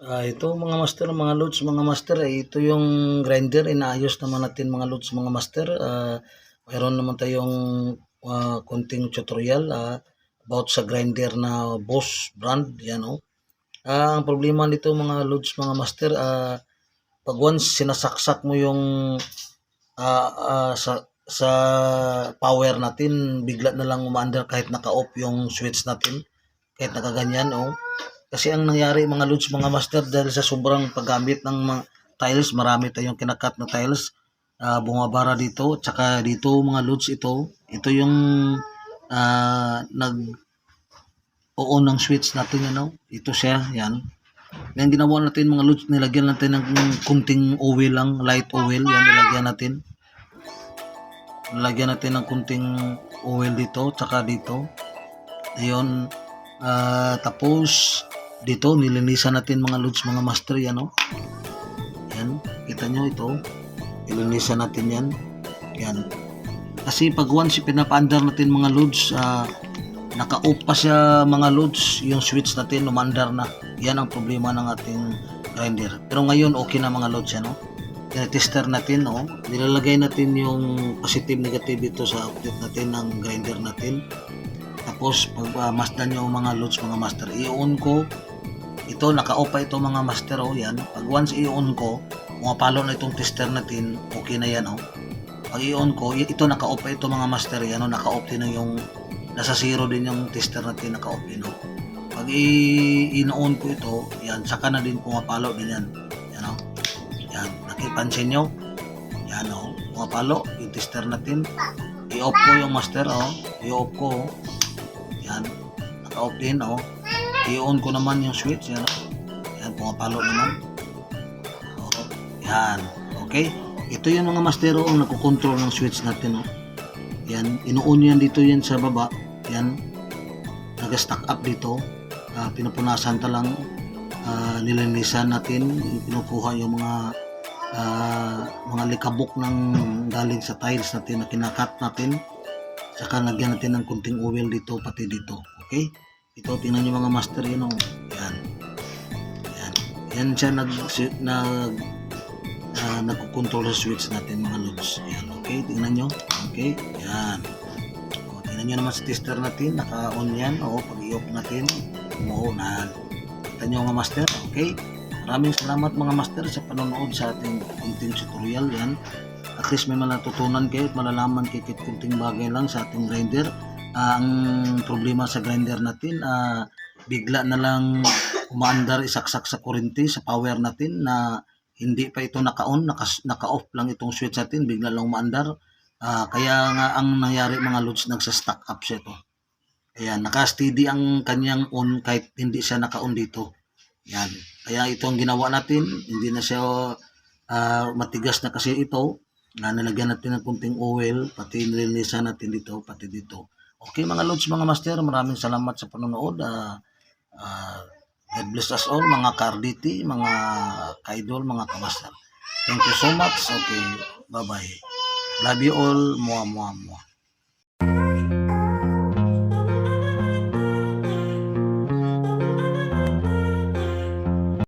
Ito mga master, mga loads, mga master, ito yung grinder, inaayos naman natin mga loads, mga master. Mayroon naman tayong konting tutorial about sa grinder na Boss brand, yan oh. Ang problema nito mga loads, mga master, pag once sinasaksak mo yung sa power natin, bigla na lang umaandar kahit naka-off yung switch natin, kahit nakaganyan oh. Kasi ang nangyari mga loads, mga master, dahil sa sobrang paggamit ng mga tiles, marami tayong kinakat na tiles, bumabara dito, tsaka dito mga loads, ito yung nag-on ng switch natin, ano, ito siya, yan. Ngayon ginawa natin mga loads, nilagyan natin ng kunting oil lang, light oil, yan, nilagyan natin ng kunting oil dito, tsaka dito, ayun, tapos dito nilinisan natin mga loads, mga master, yan oh. Yan, kita nyo ito, nilinisan natin yan. Yan, kasi pag once pinapaandar natin mga loads, naka-off pa siya mga loads, yung switch natin lumandar na. Yan ang problema ng ating grinder. Pero ngayon okay na mga loads, yan oh. Tester natin oh, nilalagay natin yung positive negative dito sa outlet natin ng grinder natin. Tapos pag masdan nyo mga loads, mga master, i-on ko ito, naka-off pa ito mga master oh, yan. Pag once i-on ko, pumapalo na itong tester natin, okay na yan oh. Pag i-on ko, ito naka-off pa ito mga master, yan oh, naka-off din yung nasa zero din yung tester natin, naka-off din oh. Pag i-on ko ito, yan, saka na din pumapalo din yan. Yan oh. Yan, nakipansin nyo? Yan oh, pumapalo yung tester natin. I-off ko yung master oh, i-off ko oh. Yan, naka-off din oh. I-on ko naman yung switch, yan oh. Yan, pumapalo naman. Oh, yan, okay. Ito yung mga master oh, ang nakokontrol ng switch natin oh. Yan, ino-on yan dito, yan sa baba. Yan, nag-stack up dito. Pinupunasan ta lang, nilinisan natin, pinukuha yung mga likabok ng galing sa tiles natin na kinakat natin. Saka lagyan natin ng kunting oil dito, pati dito, okay. Ito, tingnan nyo mga master, yun o. Yan. Yan. Yan siya nagkukontrol sa switch natin mga loads. Yan, okay. Tingnan nyo. Okay. Yan. O, tingnan nyo naman sa tester natin. Naka-on yan. O, pag i-off natin, umuunan. Kita nyo mga master. Okay. Maraming salamat mga master sa panonood sa ating kunting tutorial. Yan. At least may natutunan kayo at malalaman kayo kunting bagay lang sa ating grinder. Ang problema sa grinder natin, bigla na lang umaandar, isaksak sa kurente, sa power natin na hindi pa ito naka-on, naka-off lang itong switch natin, bigla lang umaandar. Kaya nga ang nangyari mga loads, nagsa-stack up siya ito. Ayan, naka-steady ang kanyang on kahit hindi siya naka-on dito. Yan. Kaya ito ang ginawa natin, hindi na siya matigas na kasi ito. Nalagyan natin ng kunting oil, pati nilinisan natin dito, pati dito. Okay mga loads, mga master, maraming salamat sa panonood. God bless us all, mga ka-RDT, mga ka-idol, mga ka-master. Thank you so much. Okay, bye-bye. Love you all. Mua, mua, mua.